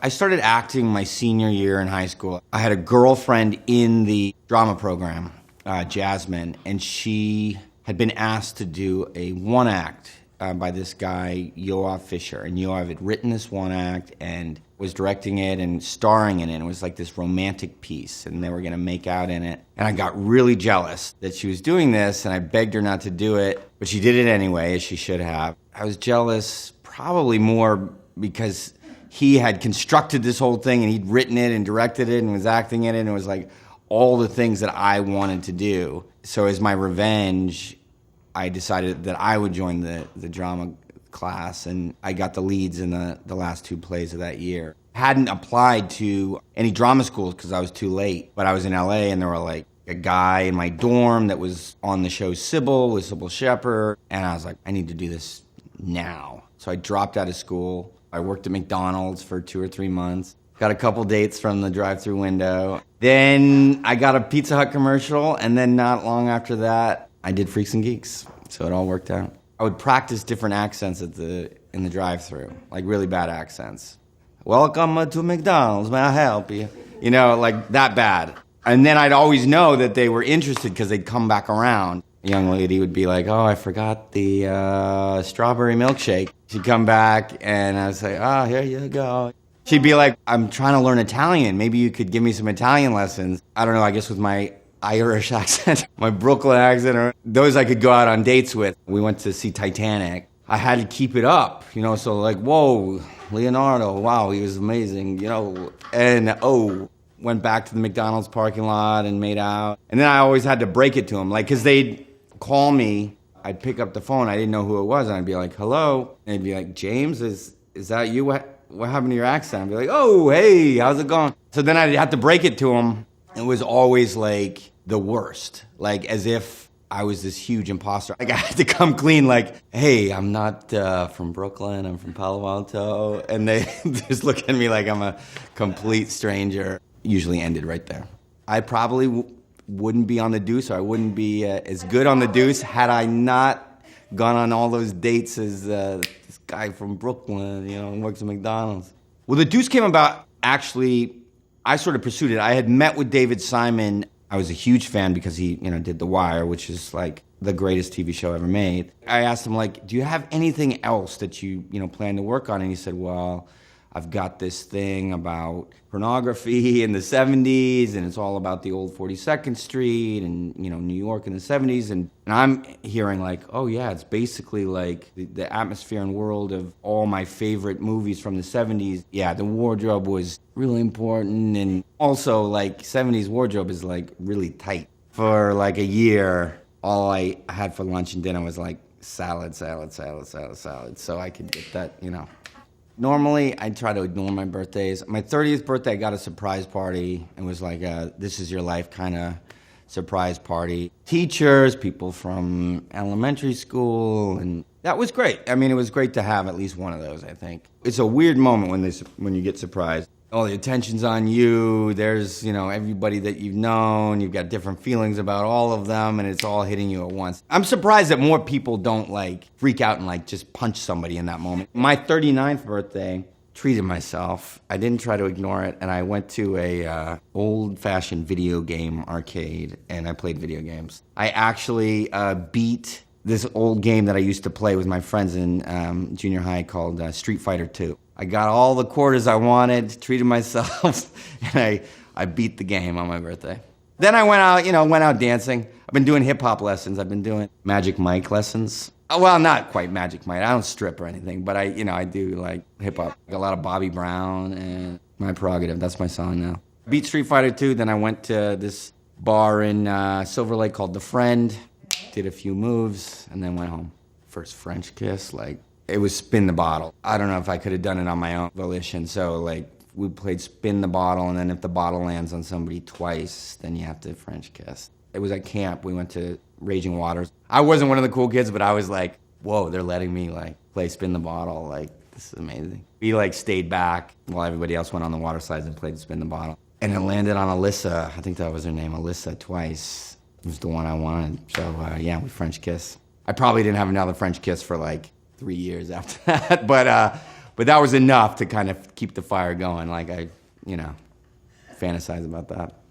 I started acting my senior year in high school. I had a girlfriend in the drama program, Jasmine, and she had been asked to do a one act by this guy, Yoav Fisher. And Yoav had written this one act and was directing it and starring in it. It was like this romantic piece, and they were going to make out in it. And I got really jealous that she was doing this, and I begged her not to do it, but she did it anyway, as she should have. I was jealous probably more because he had constructed this whole thing, and he'd written it and directed it and was acting in it, and it was like all the things that I wanted to do. So as my revenge, I decided that I would join the drama class, and I got the leads in the last two plays of that year. Hadn't applied to any drama schools because I was too late, but I was in LA, and there were like a guy in my dorm that was on the show Sybil with Sybil Shepherd, and I was like, I need to do this now. So I dropped out of school. I worked at McDonald's for 2 or 3 months. Got a couple dates from the drive-thru window. Then I got a Pizza Hut commercial, and then not long after that, I did Freaks and Geeks. So it all worked out. I would practice different accents in the drive-thru, like really bad accents. Welcome to McDonald's, may I help you? You know, like that bad. And then I'd always know that they were interested because they'd come back around. A young lady would be like, oh, I forgot the strawberry milkshake. She'd come back, and I'd say, oh, here you go. She'd be like, I'm trying to learn Italian. Maybe you could give me some Italian lessons. I don't know, I guess with my Irish accent, my Brooklyn accent, or those I could go out on dates with. We went to see Titanic. I had to keep it up, you know, so like, whoa, Leonardo, wow, he was amazing, you know. And, went back to the McDonald's parking lot and made out. And then I always had to break it to him, like, because they'd call me, I'd pick up the phone, I didn't know who it was, and I'd be like, hello? And they'd be like, James, is that you? What happened to your accent? I'd be like, oh, hey, how's it going? So then I'd have to break it to him. It was always like the worst, like as if I was this huge imposter. Like I had to come clean, like, hey, I'm not from Brooklyn, I'm from Palo Alto. And they just look at me like I'm a complete stranger. Usually ended right there. I probably wouldn't be on the Deuce, or I wouldn't be as good on the Deuce had I not gone on all those dates as this guy from Brooklyn, you know, and works at McDonald's. Well, the Deuce came about, actually, I sort of pursued it. I had met with David Simon. I was a huge fan because he, you know, did The Wire, which is like the greatest TV show ever made. I asked him, like, do you have anything else that you plan to work on? And he said, well, I've got this thing about pornography in the 70s, and it's all about the old 42nd Street and, you know, New York in the 70s. And I'm hearing like, oh yeah, it's basically like the atmosphere and world of all my favorite movies from the 70s. Yeah, the wardrobe was really important, and also like 70s wardrobe is like really tight. For like a year, all I had for lunch and dinner was like salad. So I could get that, you know. Normally, I try to ignore my birthdays. My 30th birthday, I got a surprise party. It was like a this is your life kind of surprise party. Teachers, people from elementary school, and that was great. I mean, it was great to have at least one of those, I think. It's a weird moment when you get surprised. All the attention's on you. There's, you know, everybody that you've known. You've got different feelings about all of them, and it's all hitting you at once. I'm surprised that more people don't, like, freak out and, like, just punch somebody in that moment. My 39th birthday, treated myself. I didn't try to ignore it, and I went to a old-fashioned video game arcade, and I played video games. I actually beat this old game that I used to play with my friends in junior high called Street Fighter 2. I got all the quarters I wanted, treated myself, and I beat the game on my birthday. Then I went out dancing. I've been doing hip-hop lessons. I've been doing Magic Mike lessons. Well, not quite Magic Mike. I don't strip or anything, but I do like hip-hop. A lot of Bobby Brown and My Prerogative. That's my song now. Beat Street Fighter 2, then I went to this bar in Silver Lake called The Friend, did a few moves, and then went home. First French kiss, like, it was Spin the Bottle. I don't know if I could have done it on my own volition, so like we played Spin the Bottle, and then if the bottle lands on somebody twice, then you have to French kiss. It was at camp. We went to Raging Waters. I wasn't one of the cool kids, but I was like, whoa, they're letting me like play Spin the Bottle. Like, this is amazing. We like stayed back while everybody else went on the water slides and played Spin the Bottle. And it landed on Alyssa. I think that was her name, Alyssa, twice. It was the one I wanted. So yeah, we French kissed. I probably didn't have another French kiss for like 3 years after that, But that was enough to kind of keep the fire going. Like I fantasize about that.